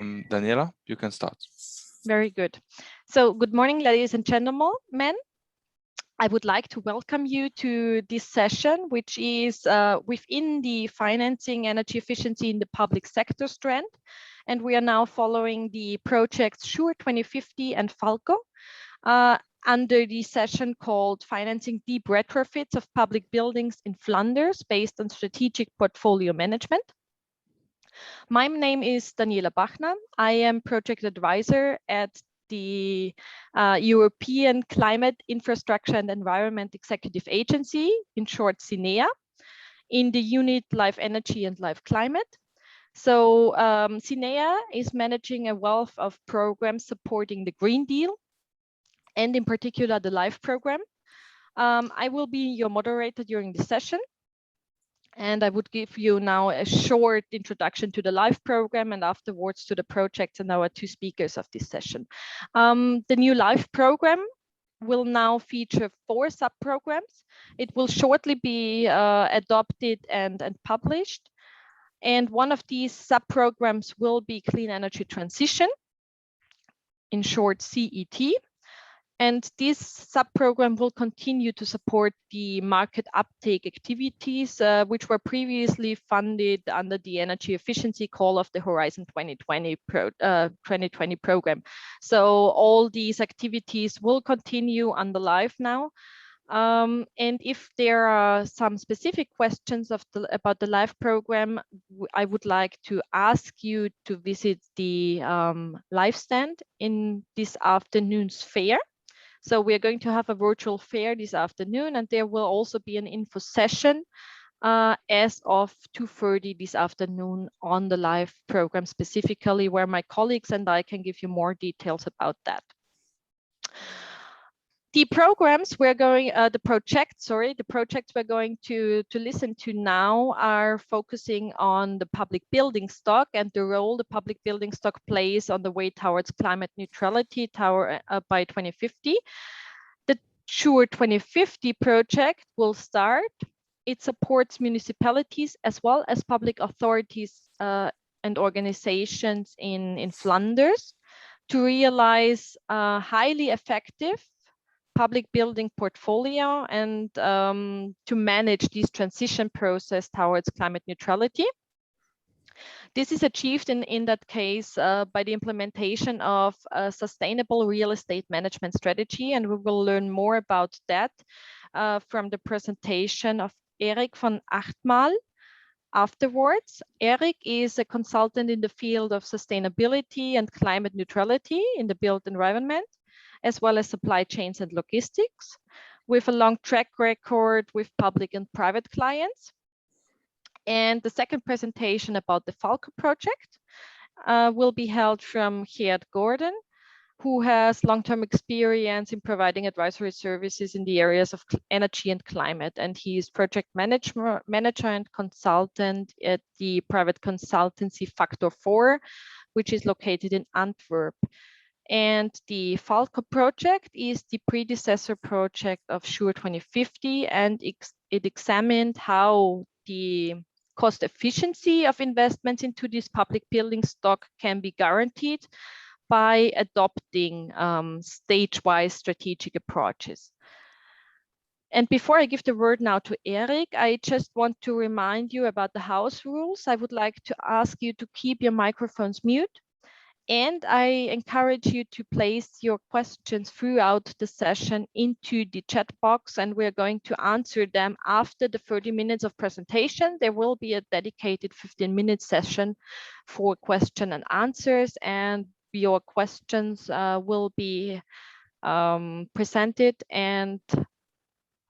Daniela, you can start. Very good. So good morning, ladies and gentlemen. I would like to welcome you to this session, which is within the financing energy efficiency in the public sector strand. And we are now following the projects SURE2050 and FALCO under the session called Financing Deep Retrofits of Public Buildings in Flanders based on strategic portfolio management. My name is Daniela Bachner. I am project advisor at the European Climate, Infrastructure and Environment Executive Agency, in short CINEA, in the unit Life Energy and Life Climate. So CINEA is managing a wealth of programs supporting the Green Deal, and in particular the LIFE program. I will be your moderator during the session. And I would give you now a short introduction to the LIFE program and afterwards to the projects and our two speakers of this session. The new LIFE program will now feature 4 sub-programs. It will shortly be adopted and published. And one of these sub-programs will be Clean Energy Transition, in short CET. And this sub-program will continue to support the market uptake activities, which were previously funded under the energy efficiency call of the Horizon 2020 program. So all these activities will continue under LIFE now. And if there are some specific questions about the LIFE program, I would like to ask you to visit the LIFE stand in this afternoon's fair. So we are going to have a virtual fair this afternoon, and there will also be an info session as of 2:30 this afternoon on the LIFE program specifically, where my colleagues and I can give you more details about that. The projects we're going to listen to now are focusing on the public building stock and the role the public building stock plays on the way towards climate neutrality by 2050. The SURE2050 project will start. It supports municipalities as well as public authorities and organizations in Flanders to realize a highly effective public building portfolio and to manage this transition process towards climate neutrality. This is achieved in that case by the implementation of a sustainable real estate management strategy, and we will learn more about that from the presentation of Erik van Achtmal afterwards. Erik is a consultant in the field of sustainability and climate neutrality in the built environment, as well as supply chains and logistics, with a long track record with public and private clients. And the second presentation about the FALCO project will be held from Geert Gordon, who has long-term experience in providing advisory services in the areas of energy and climate. And he is project manager and consultant at the private consultancy Factor 4, which is located in Antwerp. And the FALCO project is the predecessor project of SURE2050, and it examined how the cost efficiency of investments into this public building stock can be guaranteed by adopting stage-wise strategic approaches. And before I give the word now to Erik, I just want to remind you about the house rules. I would like to ask you to keep your microphones mute. And I encourage you to place your questions throughout the session into the chat box, and we're going to answer them after the 30 minutes of presentation. There will be a dedicated 15-minute session for question and answers, and your questions will be presented and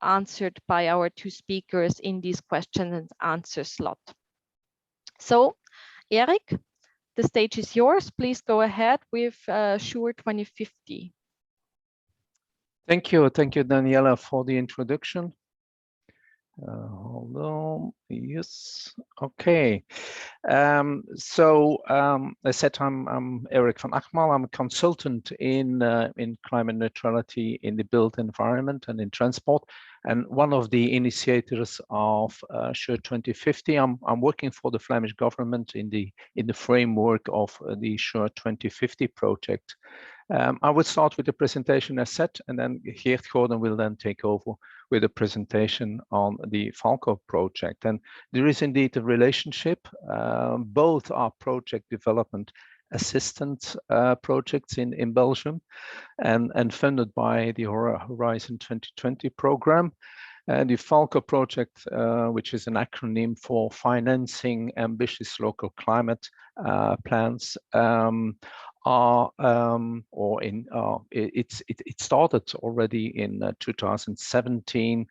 answered by our two speakers in this question and answer slot. So, Erik, the stage is yours. Please go ahead with SURE2050. Thank you, Daniela, for the introduction. Hold on. Yes. Okay. As said, I'm Eric van Achmal. I'm a consultant in climate neutrality in the built environment and in transport, and one of the initiators of SURE2050. I'm working for the Flemish government in the framework of the SURE2050 project. I will start with the presentation as set, and then Geert Gordon will then take over with a presentation on the FALCO project. And there is indeed a relationship. Both are project development assistance projects in Belgium and funded by the Horizon 2020 program. And the FALCO project, which is an acronym for Financing Ambitious Local Climate Plans, it started already in 2017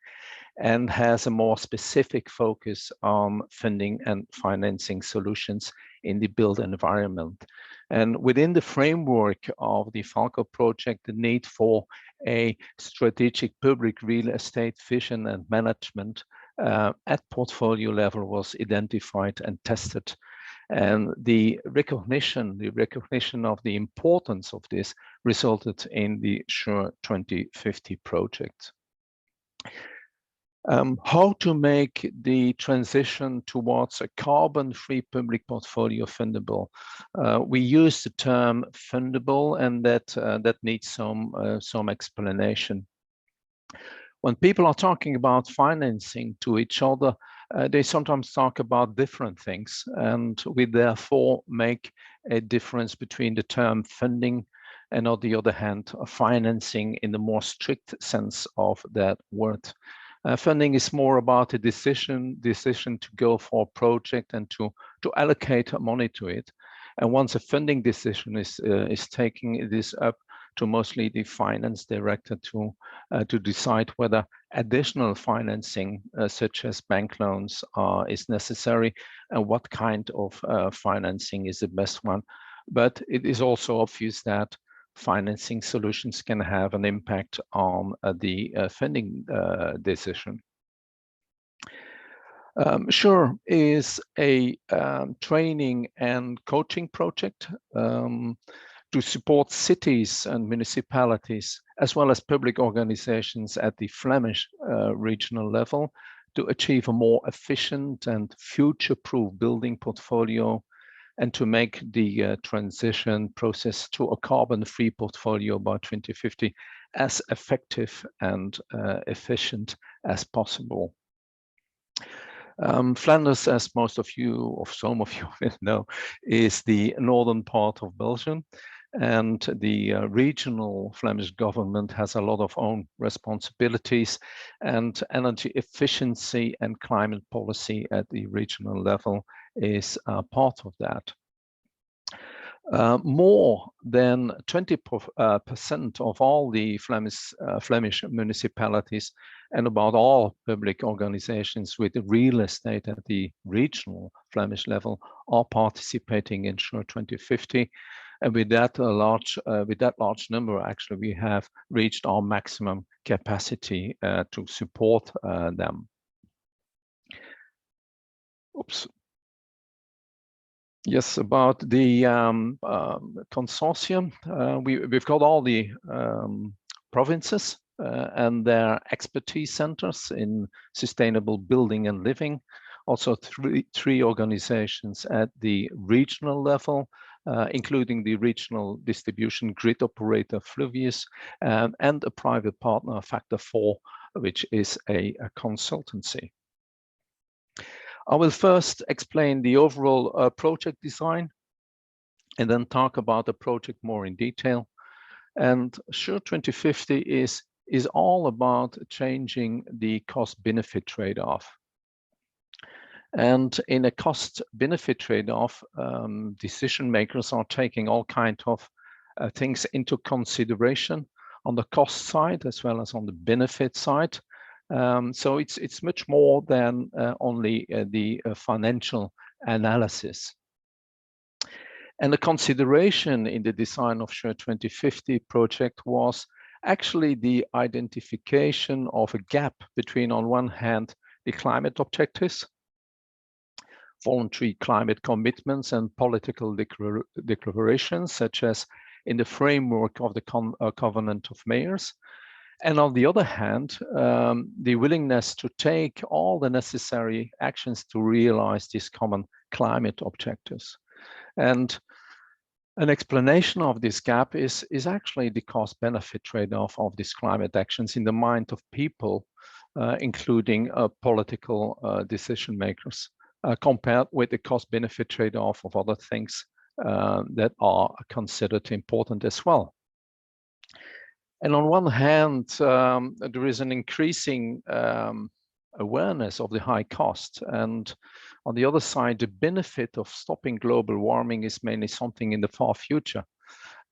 and has a more specific focus on funding and financing solutions in the built environment. And within the framework of the FALCO project, the need for a strategic public real estate vision and management at portfolio level was identified and tested. And the recognition of the importance of this resulted in the SURE2050 project. How to make the transition towards a carbon-free public portfolio fundable? We use the term fundable, and that needs some explanation. When people are talking about financing to each other, they sometimes talk about different things, and we therefore make a difference between the term funding and, on the other hand, financing in the more strict sense of that word. Funding is more about a decision to go for a project and to allocate money to it. And once a funding decision is taken, it is up to mostly the finance director to decide whether additional financing, such as bank loans, is necessary, and what kind of financing is the best one. But it is also obvious that financing solutions can have an impact on the funding decision. SURE is a training and coaching project to support cities and municipalities, as well as public organizations at the Flemish regional level, to achieve a more efficient and future-proof building portfolio, and to make the transition process to a carbon-free portfolio by 2050 as effective and efficient as possible. Flanders, as most of you, or some of you will know, is the northern part of Belgium, and the regional Flemish government has a lot of own responsibilities, and energy efficiency and climate policy at the regional level is part of that. More than 20% of all the Flemish municipalities and about all public organizations with real estate at the regional Flemish level are participating in SURE2050. And with that large number, actually, we have reached our maximum capacity to support them. Oops. Yes, about the consortium, we've got all the provinces and their expertise centers in sustainable building and living. Also three organizations at the regional level, including the regional distribution grid operator Fluvius, and a private partner, Factor 4, which is a consultancy. I will first explain the overall project design and then talk about the project more in detail. And SURE2050 is all about changing the cost-benefit trade-off. And in a cost-benefit trade-off, decision makers are taking all kinds of things into consideration on the cost side as well as on the benefit side. So it's much more than only the financial analysis. And the consideration in the design of SURE2050 project was actually the identification of a gap between, on one hand, the climate objectives, voluntary climate commitments, and political declarations, such as in the framework of the Covenant of Mayors. And on the other hand, the willingness to take all the necessary actions to realize these common climate objectives. And an explanation of this gap is actually the cost-benefit trade-off of these climate actions in the mind of people, including political decision makers, compared with the cost-benefit trade-off of other things that are considered important as well. And on one hand, there is an increasing awareness of the high cost, and on the other side, the benefit of stopping global warming is mainly something in the far future.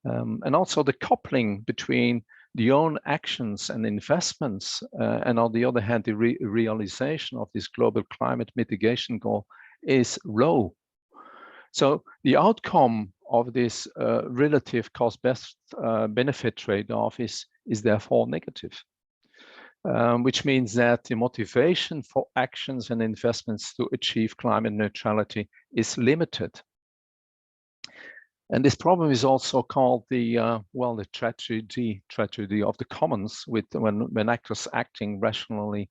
And also the coupling between the own actions and investments, and on the other hand, the realization of this global climate mitigation goal is low. So the outcome of this relative cost-benefit trade-off is therefore negative, which means that the motivation for actions and investments to achieve climate neutrality is limited. And this problem is also called the well, the tragedy of the commons, with when actors acting rationally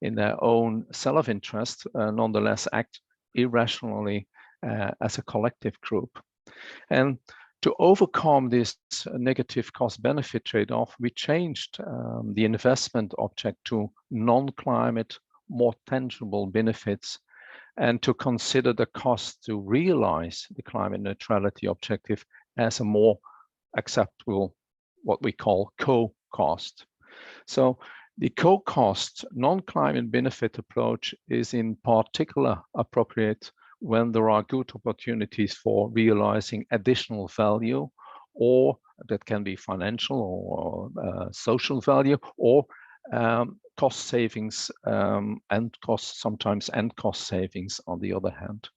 in their own self-interest, nonetheless act irrationally as a collective group. And to overcome this negative cost-benefit trade-off, we changed the investment object to non-climate, more tangible benefits, and to consider the cost to realize the climate neutrality objective as a more acceptable, what we call co-cost. So the co-cost non-climate benefit approach is in particular appropriate when there are good opportunities for realizing additional value, or that can be financial or social value, or cost savings and sometimes cost savings on the other hand.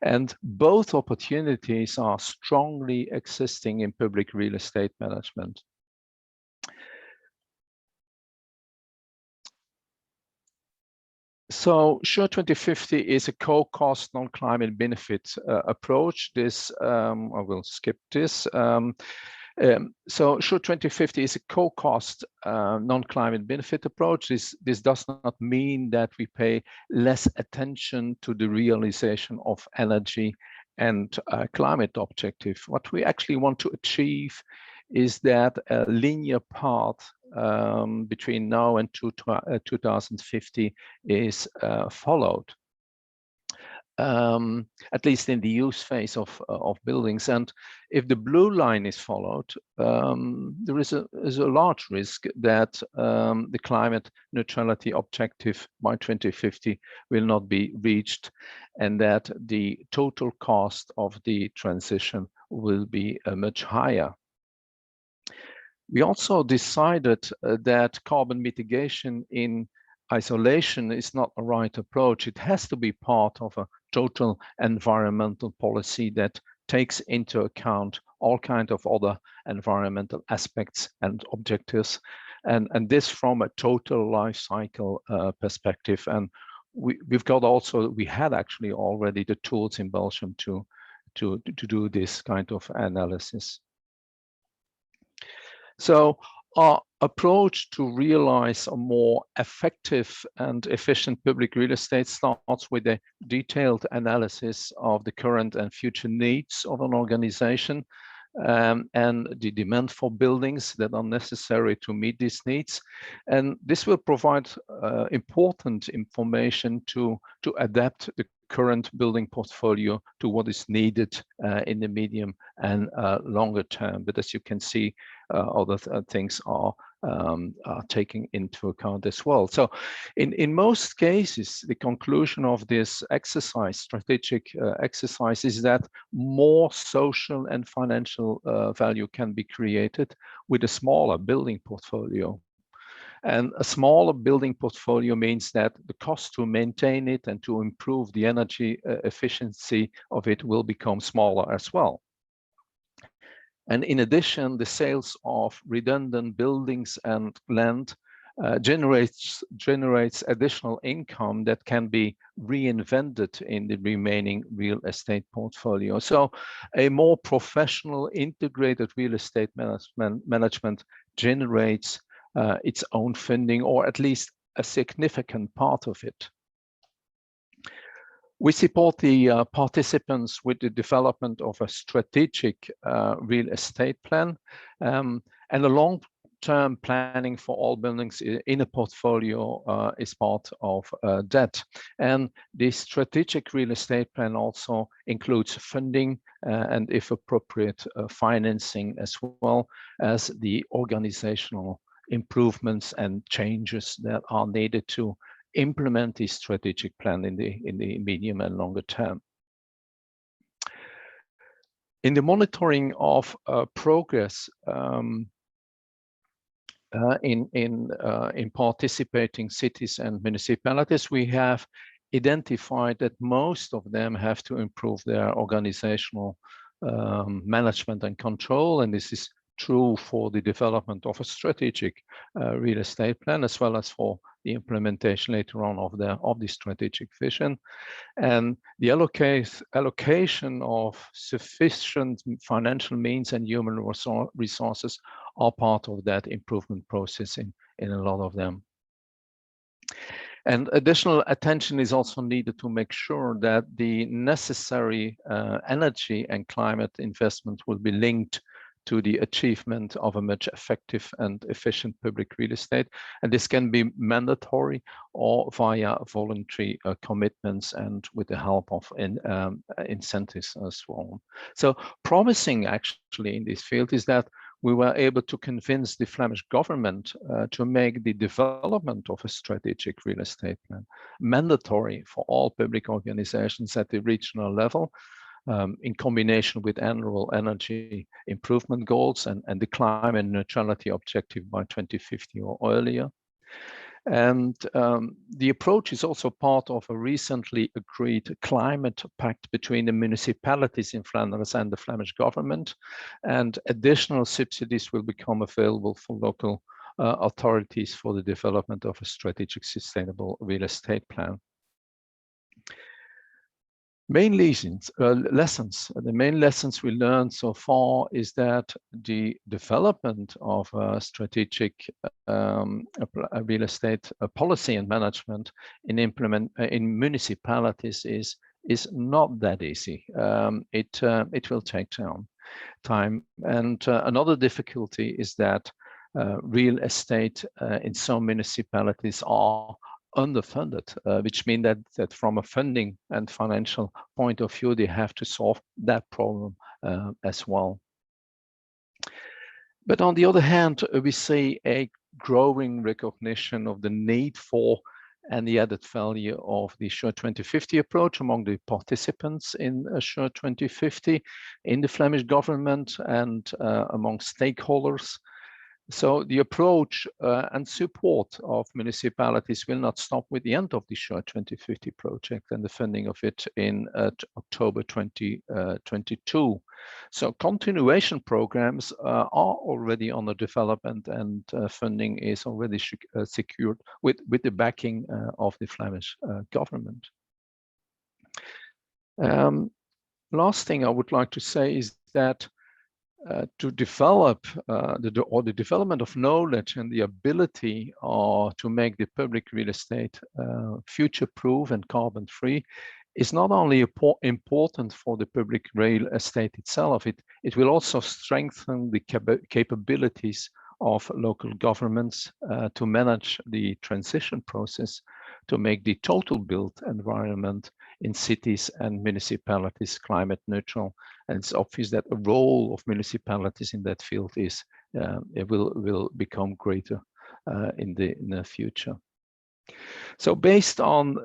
And both opportunities are strongly existing in public real estate management. So SURE2050 is a co-cost non-climate benefit approach. This, I will skip this. So SURE2050 is a co-cost non-climate benefit approach. This does not mean that we pay less attention to the realization of energy and climate objective. What we actually want to achieve is that a linear path between now and 2050 is followed, at least in the use phase of buildings. And if the blue line is followed, there is a large risk that the climate neutrality objective by 2050 will not be reached, and that the total cost of the transition will be much higher. We also decided that carbon mitigation in isolation is not the right approach. It has to be part of a total environmental policy that takes into account all kinds of other environmental aspects and objectives, and this from a total life cycle perspective. And we had actually already the tools in Belgium to do this kind of analysis. So our approach to realize a more effective and efficient public real estate starts with a detailed analysis of the current and future needs of an organization, and the demand for buildings that are necessary to meet these needs. And this will provide important information to adapt the current building portfolio to what is needed in the medium and longer term. But as you can see, other things are taken into account as well. So in most cases, the conclusion of this exercise, strategic exercise, is that more social and financial value can be created with a smaller building portfolio. And a smaller building portfolio means that the cost to maintain it and to improve the energy efficiency of it will become smaller as well. And in addition, the sales of redundant buildings and land generates additional income that can be reinvented in the remaining real estate portfolio. So a more professional integrated real estate management generates its own funding, or at least a significant part of it. We support the participants with the development of a strategic real estate plan and a long-term planning for all buildings in a portfolio is part of that. And the strategic real estate plan also includes funding and, if appropriate, financing, as well as the organizational improvements and changes that are needed to implement this strategic plan in the medium and longer term. In the monitoring of progress in participating cities and municipalities, we have identified that most of them have to improve their organizational management and control, and this is true for the development of a strategic real estate plan, as well as for the implementation later on of the strategic vision. And the allocation of sufficient financial means and human resources are part of that improvement process in a lot of them. And additional attention is also needed to make sure that the necessary energy and climate investment will be linked to the achievement of a much effective and efficient public real estate. And this can be mandatory or via voluntary commitments and with the help of incentives as well. So promising actually in this field is that we were able to convince the Flemish government to make the development of a strategic real estate plan mandatory for all public organizations at the regional level, in combination with annual energy improvement goals and the climate neutrality objective by 2050 or earlier. And the approach is also part of a recently agreed climate pact between the municipalities in Flanders and the Flemish government, and additional subsidies will become available for local authorities for the development of a strategic sustainable real estate plan. The main lessons we learned so far is that the development of a strategic real estate policy and management in municipalities is not that easy. It will take time. And another difficulty is that real estate in some municipalities are underfunded, which means that from a funding and financial point of view, they have to solve that problem as well. But on the other hand, we see a growing recognition of the need for and the added value of the SURE2050 approach among the participants in SURE2050, in the Flemish government and among stakeholders. So the approach and support of municipalities will not stop with the end of the SURE2050 project and the funding of it in October 2022. So continuation programs are already under development, and funding is already secured with the backing of the Flemish government. Last thing I would like to say is that to develop the development of knowledge and the ability to make the public real estate future-proof and carbon-free is not only important for the public real estate itself, it will also strengthen the capabilities of local governments to manage the transition process to make the total built environment in cities and municipalities climate neutral. And it's obvious that a role of municipalities in that field is it will become greater in the future. So based on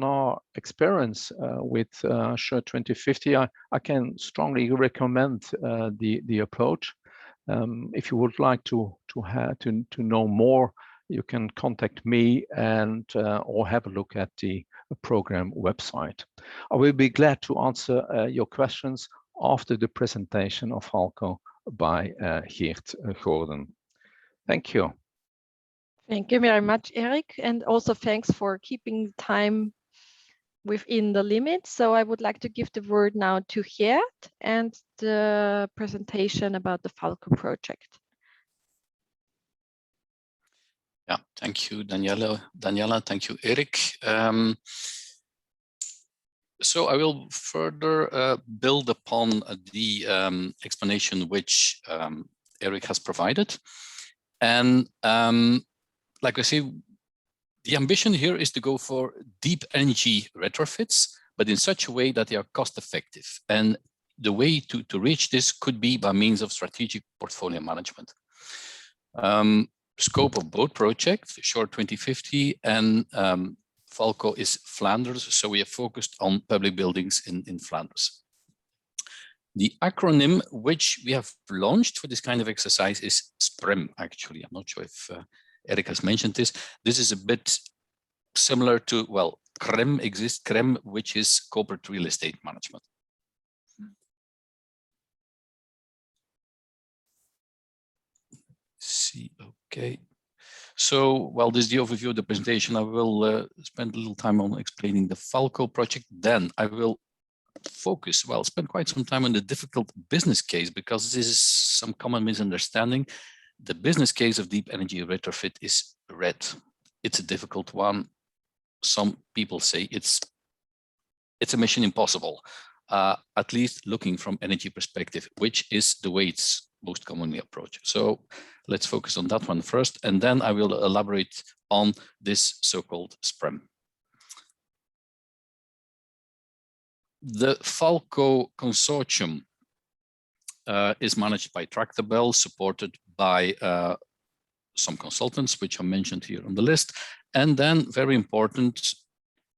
our experience with SURE2050, I can strongly recommend the approach. If you would like to know more, you can contact me and or have a look at the program website. I will be glad to answer your questions after the presentation of FALCO by Geert Gordon. Thank you. Thank you very much, Eric, and also thanks for keeping time within the limits. So I would like to give the word now to Gert and the presentation about the FALCO project. Yeah, thank you, Daniela. Thank you, Eric. So I will further build upon the explanation which Eric has provided. And like I say, the ambition here is to go for deep energy retrofits, but in such a way that they are cost effective. And the way to reach this could be by means of strategic portfolio management. Scope of both projects, SURE2050 and FALCO is Flanders, so we are focused on public buildings in Flanders. The acronym which we have launched for this kind of exercise is SPREM, actually. I'm not sure if Eric has mentioned this. This is a bit similar to, well, CREM exists, CREM, which is corporate real estate management. See, okay. So, well, this is the overview of the presentation. I will spend a little time on explaining the FALCO project. Then I will focus, well, spend quite some time on the difficult business case, because this is some common misunderstanding. The business case of deep energy retrofit is red. It's a difficult one. Some people say it's a mission impossible, at least looking from energy perspective, which is the way it's most commonly approached. So let's focus on that one first, and then I will elaborate on this so-called SPREM. The FALCO Consortium is managed by Tractable, supported by some consultants, which are mentioned here on the list. And then, very important,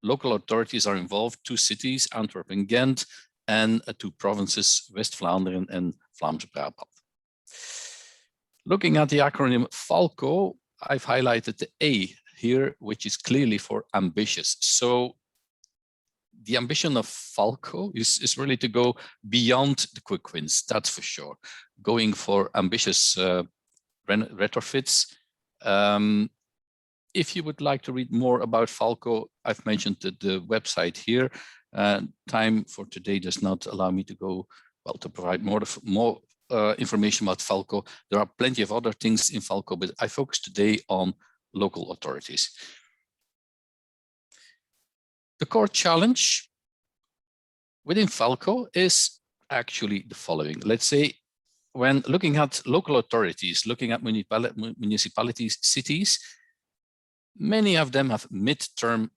local authorities are involved, 2 cities, Antwerp and Ghent, and 2 provinces, West Flanders and Vlaams-Brabant. Looking at the acronym FALCO, I've highlighted the A here, which is clearly for ambitious. So the ambition of FALCO is really to go beyond the quick wins, that's for sure. Going for ambitious retrofits. If you would like to read more about FALCO, I've mentioned the website here. Time for today does not allow me to go, well, to provide more information about FALCO. There are plenty of other things in FALCO, but I focus today on local authorities. The core challenge within FALCO is actually the following. Let's say, when looking at local authorities, looking at municipalities, cities, many of them have mid-term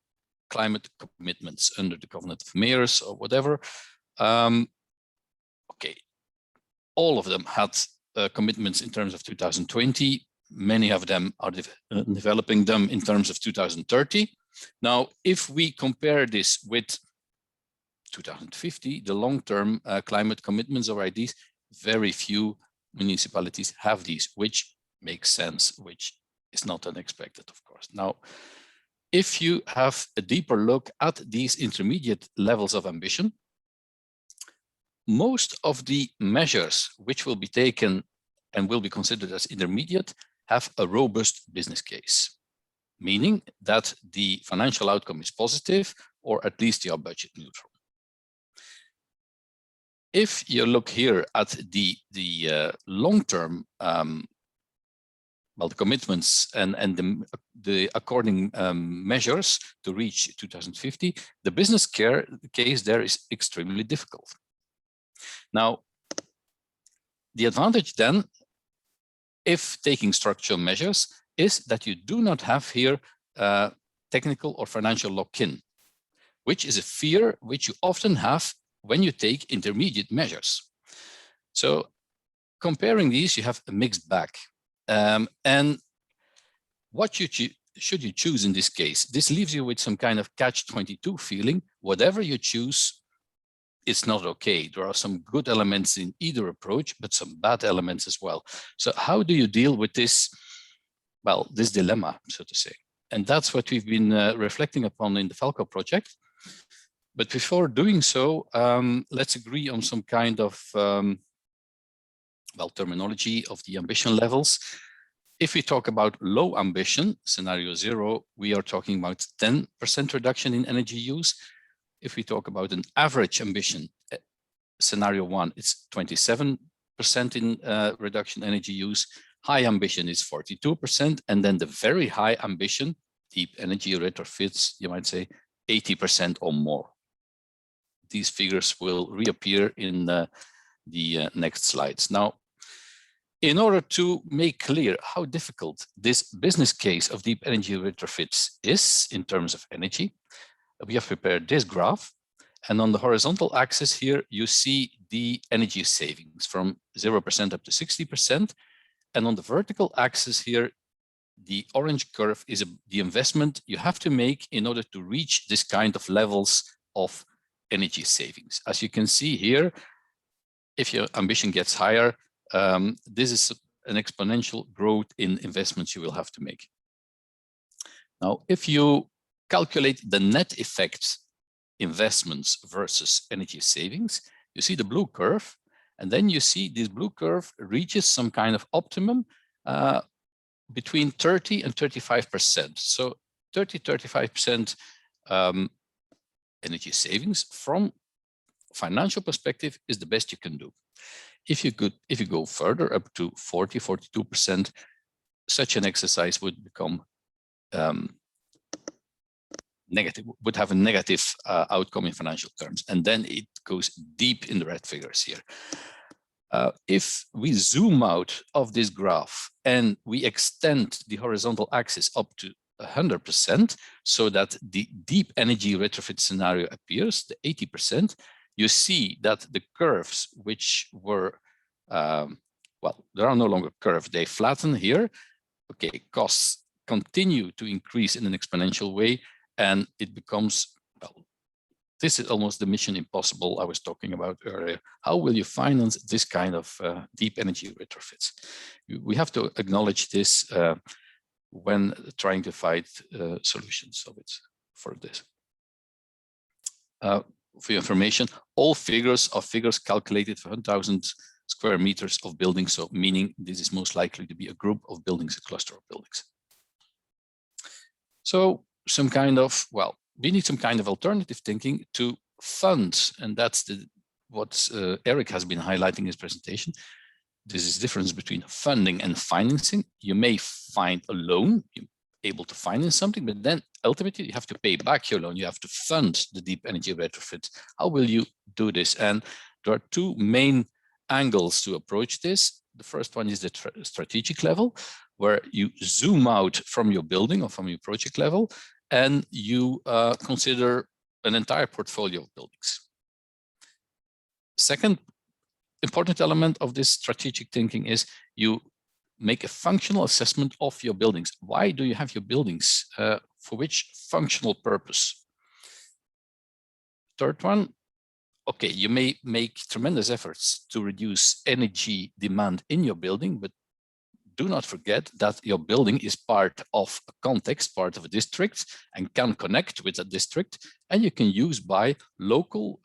climate commitments under the Covenant of Mayors or whatever. Okay, all of them had commitments in terms of 2020. Many of them are developing them in terms of 2030. Now, if we compare this with 2050, the long-term climate commitments or IDs, very few municipalities have these, which makes sense, which is not unexpected, of course. Now, if you have a deeper look at these intermediate levels of ambition, most of the measures which will be taken and will be considered as intermediate have a robust business case, meaning that the financial outcome is positive, or at least they are budget neutral. If you look here at the long-term, well, the commitments and the according measures to reach 2050, the business case there is extremely difficult. Now, the advantage then, if taking structural measures, is that you do not have here technical or financial lock-in, which is a fear which you often have when you take intermediate measures. So comparing these, you have a mixed bag. And what should you choose in this case? This leaves you with some kind of catch-22 feeling. Whatever you choose, it's not okay. There are some good elements in either approach, but some bad elements as well. So how do you deal with this, well, this dilemma, so to say? And that's what we've been reflecting upon in the FALCO project. But before doing so, let's agree on some kind of, well, terminology of the ambition levels. If we talk about low ambition, scenario 0, we are talking about 10% reduction in energy use. If we talk about an average ambition, scenario 1, it's 27% in reduction energy use. High ambition is 42%. And then the very high ambition, deep energy retrofits, you might say 80% or more. These figures will reappear in the next slides. Now, in order to make clear how difficult this business case of deep energy retrofits is in terms of energy, we have prepared this graph. And on the horizontal axis here, you see the energy savings from 0% up to 60%. And on the vertical axis here, the orange curve is the investment you have to make in order to reach this kind of levels of energy savings. As you can see here, if your ambition gets higher, this is an exponential growth in investments you will have to make. Now, if you calculate the net effect investments versus energy savings, you see the blue curve, and then you see this blue curve reaches some kind of optimum between 30 and 35%. So 30-35% energy savings from financial perspective is the best you can do. If you go further up to 40-42%, such an exercise would become negative, would have a negative outcome in financial terms, and then it goes deep in the red figures here. If we zoom out of this graph and we extend the horizontal axis up to 100%, so that the deep energy retrofit scenario appears, the 80%, you see that the curves, which were, well, there are no longer curves, they flatten here. Okay, costs continue to increase in an exponential way, and it becomes, well, this is almost the mission impossible I was talking about earlier. How will you finance this kind of deep energy retrofits? We have to acknowledge this when trying to find solutions of it for this. For your information, all figures are figures calculated for 100,000 square meters of buildings, so meaning this is most likely to be a group of buildings, a cluster of buildings. So some kind of, well, we need some kind of alternative thinking to fund, and that's what Eric has been highlighting in his presentation. This is the difference between funding and financing. You may find a loan, you're able to finance something, but then ultimately you have to pay back your loan. You have to fund the deep energy retrofit. How will you do this? And there are two main angles to approach this. The first one is the strategic level, where you zoom out from your building or from your project level, and you consider an entire portfolio of buildings. Second important element of this strategic thinking is you make a functional assessment of your buildings. Why do you have your buildings? For which functional purpose? Third one, okay, you may make tremendous efforts to reduce energy demand in your building, but do not forget that your building is part of a context, part of a district, and can connect with a district, and you can use by local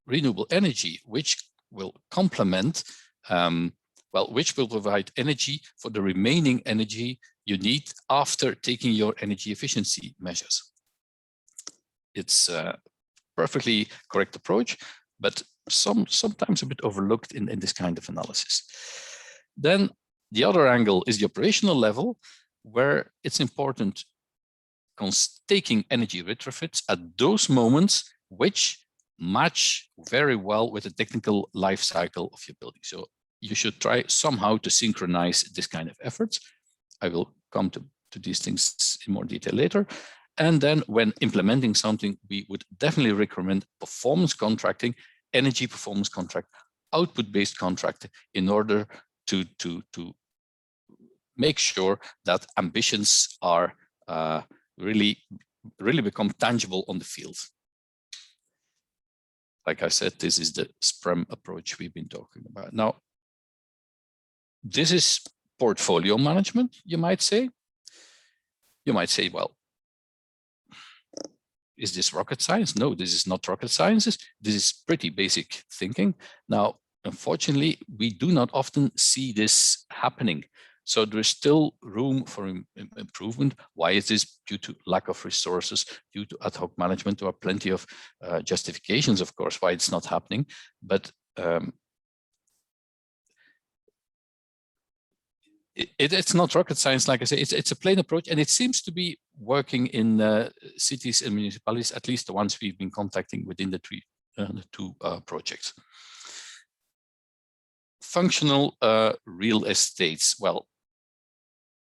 renewable energy, which will complement, well, which will provide energy for the remaining energy you need after taking your energy efficiency measures. It's a perfectly correct approach, but sometimes a bit overlooked in this kind of analysis. Then the other angle is the operational level, where it's important taking energy retrofits at those moments which match very well with the technical life cycle of your building. So you should try somehow to synchronize this kind of efforts. I will come to these things in more detail later. And then when implementing something, we would definitely recommend performance contracting, energy performance contract, output-based contract, in order to make sure that ambitions are really become tangible on the field. Like I said, this is the SPREM approach we've been talking about. Now, this is portfolio management, you might say. You might say, well, is this rocket science? No, this is not rocket science. This is pretty basic thinking. Now, unfortunately, we do not often see this happening. So there is still room for improvement. Why is this? Due to lack of resources, due to ad hoc management. There are plenty of justifications, of course, why it's not happening. But it's not rocket science, like I say. It's a plain approach, and it seems to be working in cities and municipalities, at least the ones we've been contacting within the two projects. Functional real estates. Well,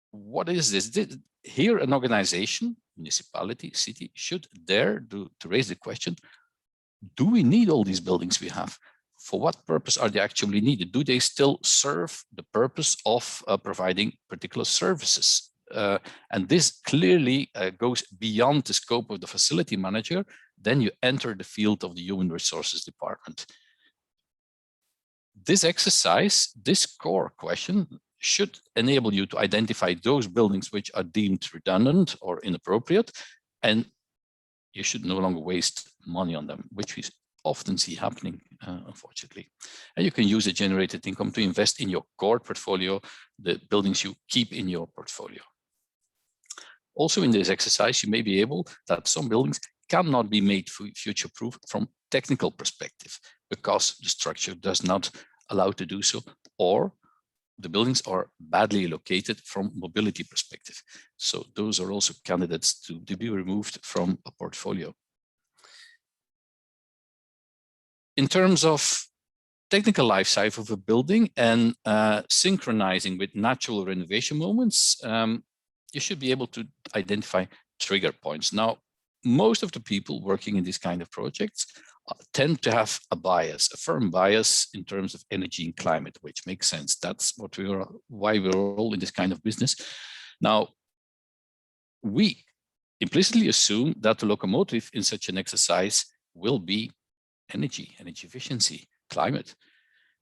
what is this? Here, an organization, municipality, city, should dare to raise the question: do we need all these buildings we have? For what purpose are they actually needed? Do they still serve the purpose of providing particular services? And this clearly goes beyond the scope of the facility manager. Then you enter the field of the human resources department. This exercise, this core question, should enable you to identify those buildings which are deemed redundant or inappropriate, and you should no longer waste money on them, which we often see happening, unfortunately. And you can use the generated income to invest in your core portfolio, the buildings you keep in your portfolio. Also in this exercise, you may be able that some buildings cannot be made future-proof from technical perspective because the structure does not allow to do so, or the buildings are badly located from mobility perspective. So those are also candidates to be removed from a portfolio. In terms of technical life cycle of a building and synchronizing with natural renovation moments, you should be able to identify trigger points. Now, most of the people working in this kind of projects tend to have a bias, a firm bias in terms of energy and climate, which makes sense. That's what why we're all in this kind of business. Now, we implicitly assume that the locomotive in such an exercise will be energy efficiency, climate,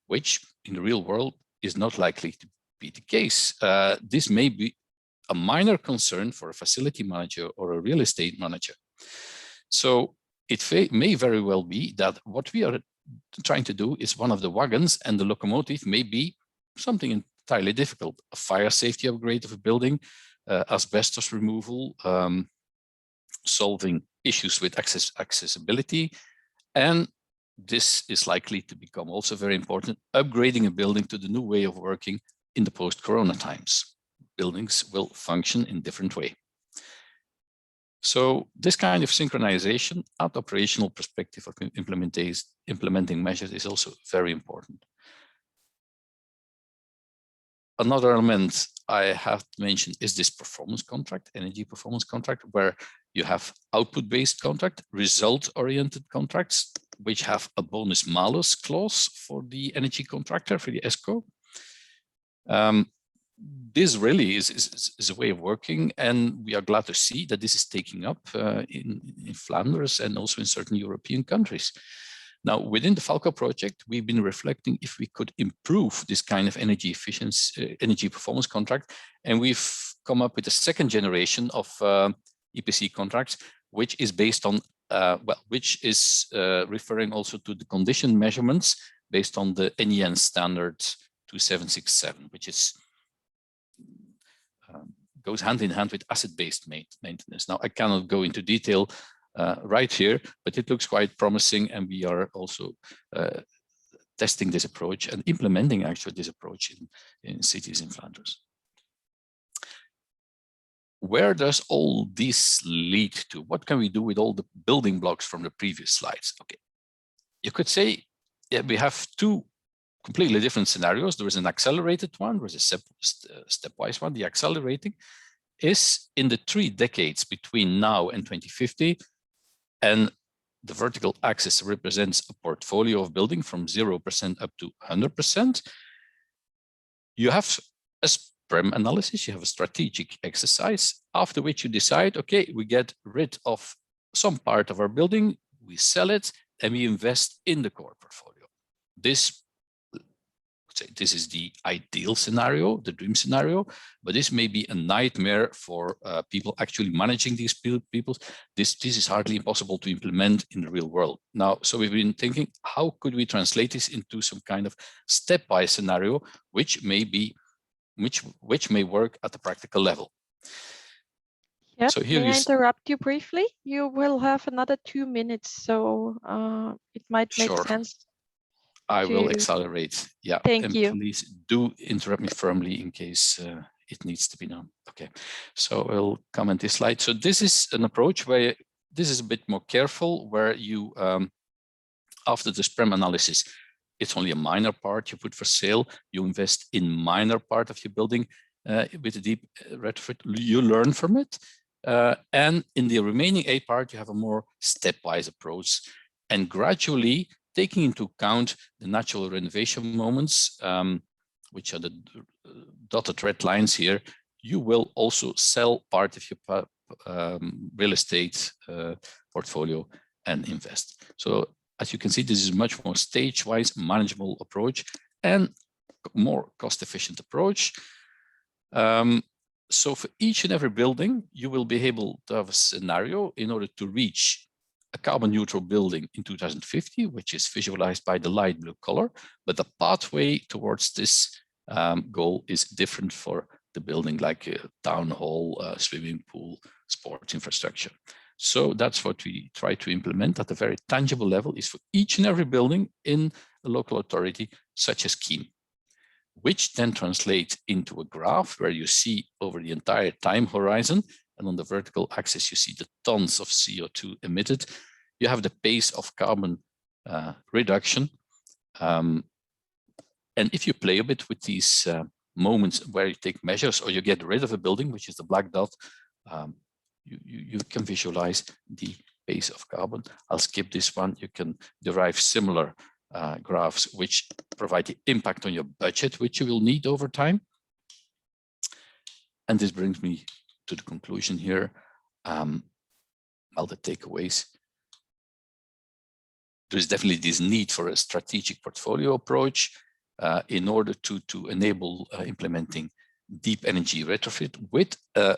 which in the real world is not likely to be the case. This may be a minor concern for a facility manager or a real estate manager. So it may very well be that what we are trying to do is one of the wagons, and the locomotive may be something entirely difficult: a fire safety upgrade of a building, asbestos removal, solving issues with accessibility, and this is likely to become also very important, upgrading a building to the new way of working in the post-corona times. Buildings will function in a different way. So this kind of synchronization at operational perspective of implementing measures is also very important. Another element I have to mention is this performance contract, energy performance contract, where you have output-based contract, result-oriented contracts, which have a bonus malus clause for the energy contractor, for the ESCO. This really is a way of working, and we are glad to see that this is taking up in Flanders and also in certain European countries. Now, within the FALCO project, we've been reflecting if we could improve this kind of energy efficiency, energy performance contract, and we've come up with a second generation of EPC contracts, which is based on, which is referring also to the condition measurements based on the NEN standard 2767, which is goes hand in hand with asset-based maintenance. Now, I cannot go into detail right here, but it looks quite promising, and we are also testing this approach and implementing actually this approach in cities in Flanders. Where does all this lead to? What can we do with all the building blocks from the previous slides? Okay, you could say, yeah, we have two completely different scenarios. There is an accelerated one, there is a stepwise one. The accelerating is in the 3 decades between now and 2050, and the vertical axis represents a portfolio of building from 0% up to 100%. You have a SPREM analysis, you have a strategic exercise, after which you decide, okay, we get rid of some part of our building, we sell it, and we invest in the core portfolio. This is the ideal scenario, the dream scenario, but this may be a nightmare for people actually managing these people. This is hardly impossible to implement in the real world. Now, so we've been thinking, how could we translate this into some kind of stepwise scenario, which may be which may work at the practical level. Yeah, So here may I interrupt you briefly? You will have another 2 minutes, so it might make sense. I will accelerate. Yeah, thank you. Please do interrupt me firmly in case it needs to be done. Okay, so I'll comment this slide. So this is an approach where this is a bit more careful, where you, after the SPREM analysis, it's only a minor part you put for sale. You invest in minor part of your building with a deep retrofit. You learn from it. And in the remaining 8 part, you have a more stepwise approach, and gradually taking into account the natural renovation moments, which are the dotted red lines here. You will also sell part of your real estate portfolio and invest. So as you can see, this is much more stage-wise, manageable approach and more cost-efficient approach. So for each and every building, you will be able to have a scenario in order to reach a carbon neutral building in 2050, which is visualized by the light blue color, but the pathway towards this goal is different for the building, like a town hall, swimming pool, sports infrastructure. So that's what we try to implement at a very tangible level, is for each and every building in a local authority, such as scheme, which then translates into a graph where you see over the entire time horizon, and on the vertical axis, you see the tons of CO2 emitted. You have the pace of carbon reduction. And if you play a bit with these moments where you take measures or you get rid of a building, which is the black dot, you can visualize the pace of carbon. I'll skip this one. You can derive similar graphs which provide the impact on your budget, which you will need over time. And this brings me to the conclusion here. Well, the takeaways. There is definitely this need for a strategic portfolio approach in order to enable implementing deep energy retrofit with a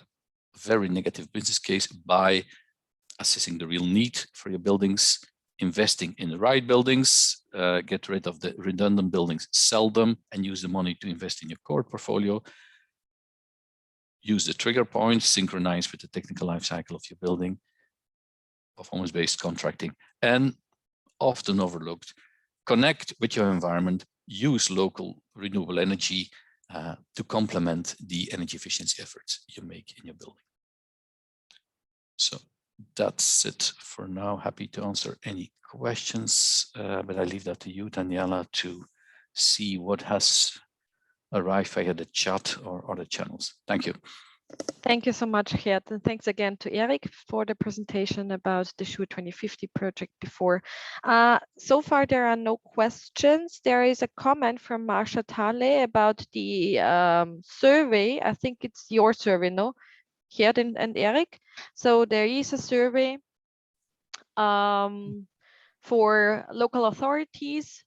very negative business case by assessing the real need for your buildings, investing in the right buildings, get rid of the redundant buildings, sell them, and use the money to invest in your core portfolio. Use the trigger points, synchronize with the technical life cycle of your building, performance-based contracting, and often overlooked, connect with your environment, use local renewable energy to complement the energy efficiency efforts you make in your building. So that's it for now. Happy to answer any questions, but I leave that to you, Daniela, to see what has arrived via the chat or other channels. Thank you. Thank you so much, Gert, and thanks again to Eric for the presentation about the SURE2050 project before. So far, there are no questions. There is a comment from Marsha Tale about the survey. I think it's your survey, no, Gert and Eric. So there is a survey for local authorities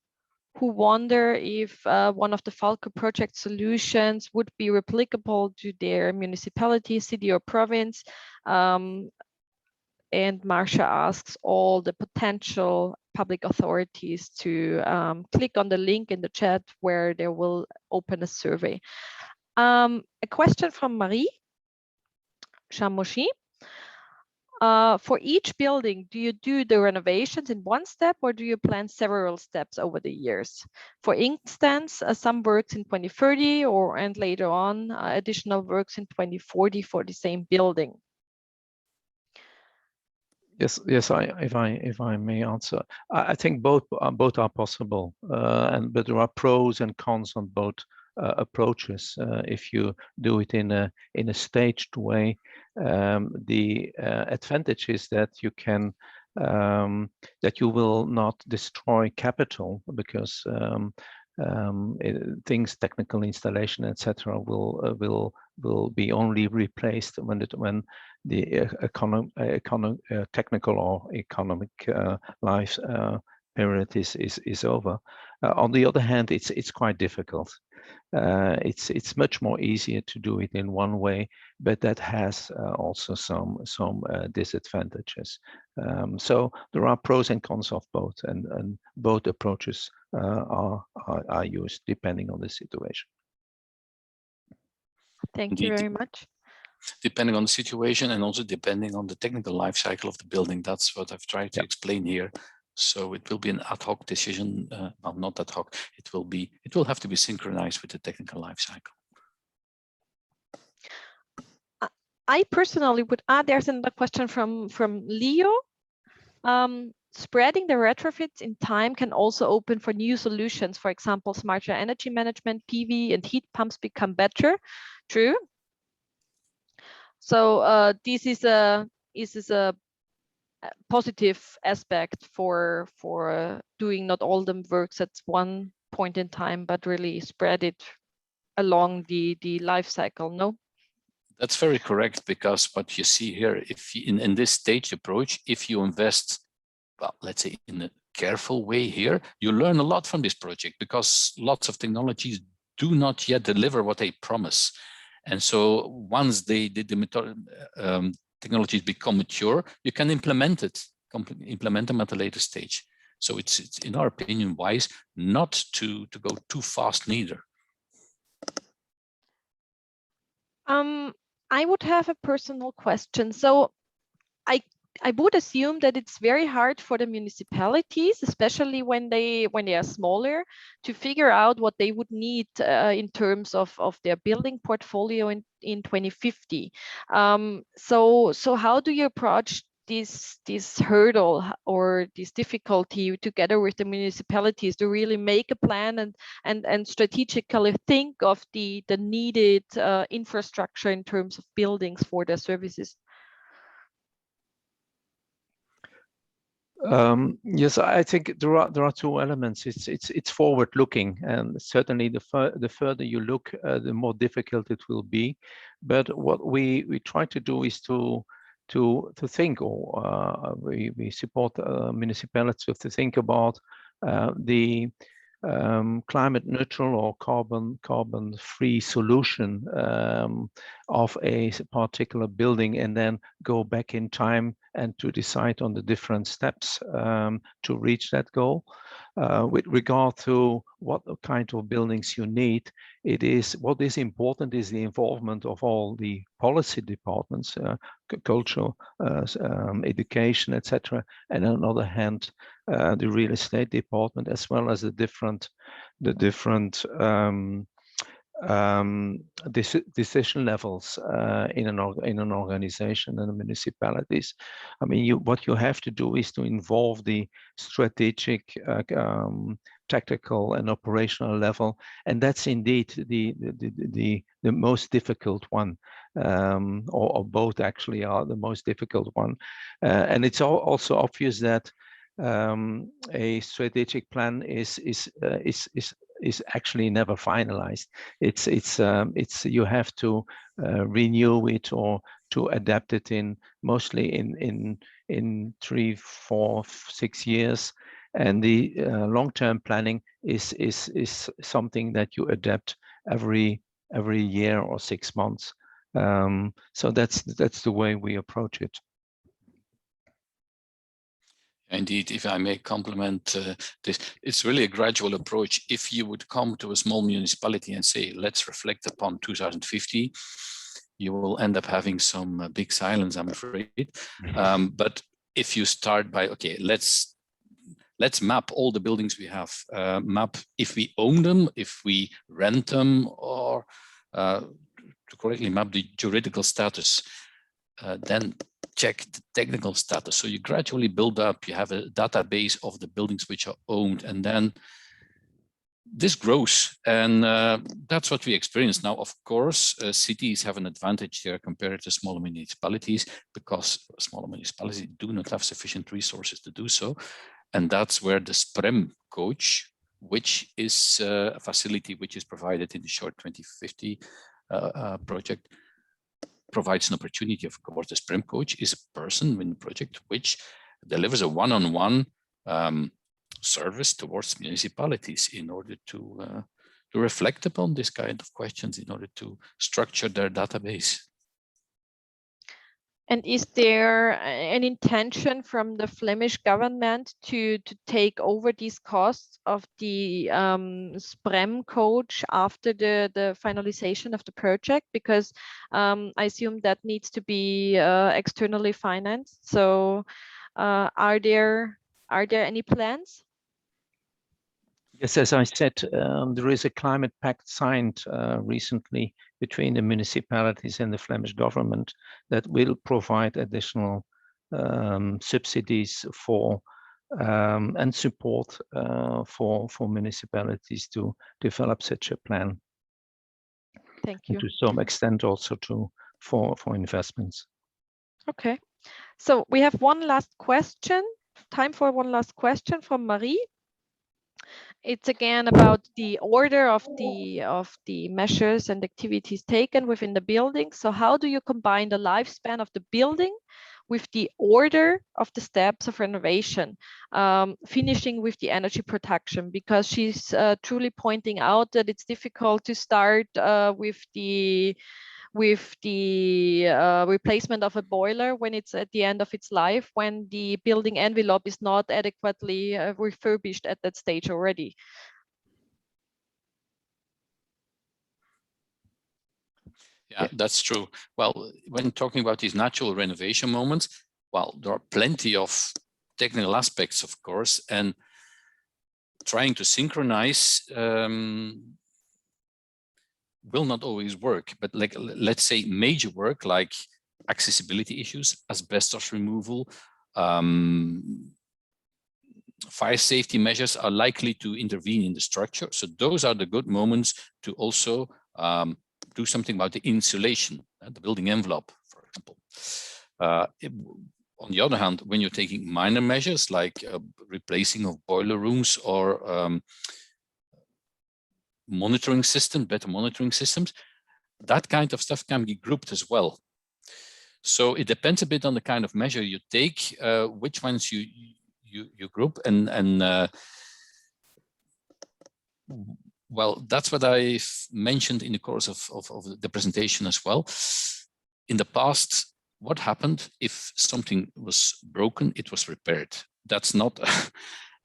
who wonder if one of the FALCO project solutions would be replicable to their municipality, city, or province. And Marsha asks all the potential public authorities to click on the link in the chat where they will open a survey. A question from Marie Chamoshi. For each building, do you do the renovations in one step, or do you plan several steps over the years? For instance, some works in 2030 and later on additional works in 2040 for the same building. Yes, if I may answer, I think both are possible, but there are pros and cons on both approaches. If you do it in a staged way, the advantage is that you can that you will not destroy capital, because things, technical installation, etc., will be only replaced when the technical or economic life period is over. On the other hand, it's quite difficult. It's much more easier to do it in one way, but that has also some disadvantages. So there are pros and cons of both, and both approaches are used depending on the situation. Thank you very much. Depending on the situation and also depending on the technical life cycle of the building. That's what I've tried to explain here. So it will be an ad hoc decision. Well, not ad hoc. It will have to be synchronized with the technical life cycle. I personally would add, there's another question from Leo. Spreading the retrofits in time can also open for new solutions. For example, smarter energy management, PV and heat pumps become better. True. So this is a positive aspect for doing not all the works at one point in time, but really spread it along the life cycle. No. That's very correct, because what you see here, if you, in this stage approach, if you invest, well, let's say in a careful way here, you learn a lot from this project, because lots of technologies do not yet deliver what they promise. And so once the technologies become mature, you can implement them at a later stage. So it's in our opinion wise not to go too fast neither. I would have a personal question. So I would assume that it's very hard for the municipalities, especially when they are smaller, to figure out what they would need in terms of their building portfolio in 2050. So how do you approach this hurdle or this difficulty together with the municipalities to really make a plan and strategically think of the needed infrastructure in terms of buildings for their services? Yes, I think there are two elements. It's forward looking, and certainly the further you look, the more difficult it will be. But what we try to do is to think, or we support municipalities to think about the climate neutral or carbon free solution of a particular building, and then go back in time and to decide on the different steps to reach that goal. With regard to what kind of buildings you need, what is important is the involvement of all the policy departments, culture, education, etc. And on the other hand, the real estate department, as well as the different decision levels in an organization and the municipalities. I mean, what you have to do is to involve the strategic, tactical and operational level, and that's indeed the most difficult one, or both actually are the most difficult one. And it's also obvious that a strategic plan is actually never finalized. It's you have to renew it or to adapt it mostly in 3, 4, 6 years, and the long-term planning is something that you adapt every year or 6 months. So that's the way we approach it. Indeed, if I may complement this, it's really a gradual approach. If you would come to a small municipality and say, let's reflect upon 2050, you will end up having some big silence, I'm afraid. But if you start by, okay, let's map all the buildings we have, map if we own them, if we rent them, or to correctly map the juridical status, then check the technical status. So you gradually build up, you have a database of the buildings which are owned, and then this grows. And that's what we experience now. Of course, cities have an advantage here compared to smaller municipalities, because smaller municipalities do not have sufficient resources to do so. And that's where the SPREM coach, which is a facility which is provided in the SURE2050 project, provides an opportunity. Of course, the SPREM coach is a person in the project which delivers a one-on-one service towards municipalities in order to reflect upon this kind of questions, in order to structure their database. And is there an intention from the Flemish government to take over these costs of the SPREM code after the finalization of the project? Because I assume that needs to be externally financed. So are there any plans? Yes, as I said, there is a climate pact signed recently between the municipalities and the Flemish government that will provide additional subsidies for and support for municipalities to develop such a plan. Thank you. And to some extent also for investments. Okay, so we have one last question. Time for one last question from Marie. It's again about the order of the measures and activities taken within the building. So how do you combine the lifespan of the building with the order of the steps of renovation, finishing with the energy protection? Because she's truly pointing out that it's difficult to start with the replacement of a boiler when it's at the end of its life, when the building envelope is not adequately refurbished at that stage already. Yeah, that's true. Well, when talking about these natural renovation moments, well, there are plenty of technical aspects, of course, and trying to synchronize will not always work. But like, let's say major work like accessibility issues, asbestos removal, fire safety measures are likely to intervene in the structure. So those are the good moments to also do something about the insulation, the building envelope, for example. On the other hand, when you're taking minor measures like replacing of boiler rooms or monitoring system, better monitoring systems, that kind of stuff can be grouped as well. So it depends a bit on the kind of measure you take, which ones you group, and well, that's what I've mentioned in the course of the presentation as well. In the past, what happened if something was broken, it was repaired. That's not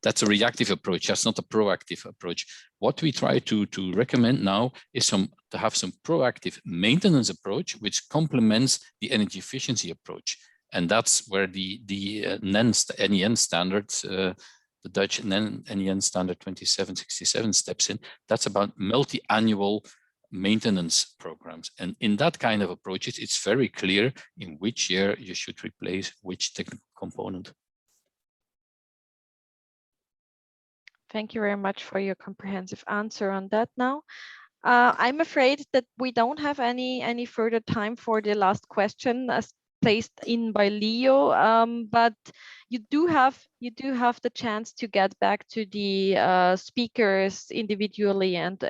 that's a reactive approach. That's not a proactive approach. What we try to recommend now is to have some proactive maintenance approach, which complements the energy efficiency approach. And that's where the NEN standard, the Dutch NEN standard 2767 steps in. That's about multi-annual maintenance programs. And in that kind of approaches, it's very clear in which year you should replace which technical component. Thank you very much for your comprehensive answer on that now. I'm afraid that we don't have any further time for the last question as placed in by Leo, but you do have the chance to get back to the speakers individually and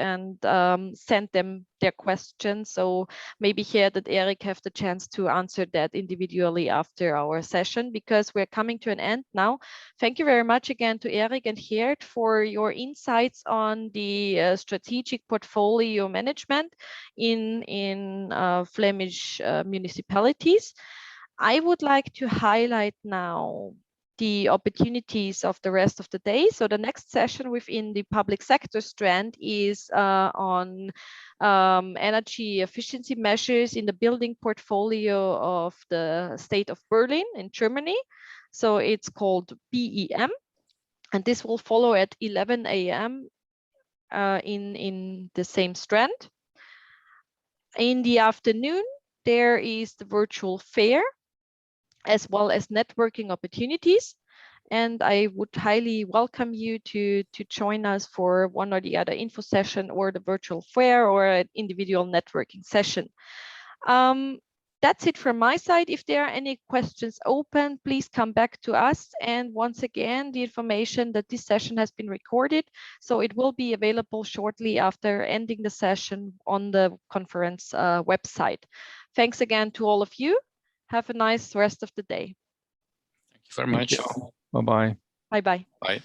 send them their questions. So maybe here that Eric have the chance to answer that individually after our session, because we're coming to an end now. Thank you very much again to Eric and Geert for your insights on the strategic portfolio management in Flemish municipalities. I would like to highlight now the opportunities of the rest of the day. So the next session within the public sector strand is on energy efficiency measures in the building portfolio of the state of Berlin in Germany. So it's called BEM, and this will follow at 11 a.m. In the same strand. In the afternoon, there is the virtual fair, as well as networking opportunities. And I would highly welcome you to join us for one or the other info session or the virtual fair or an individual networking session. That's it from my side. If there are any questions open, please come back to us. And once again, the information that this session has been recorded, so it will be available shortly after ending the session on the conference website. Thanks again to all of you. Have a nice rest of the day. Thank you very much. Bye-bye. Bye-bye. Bye.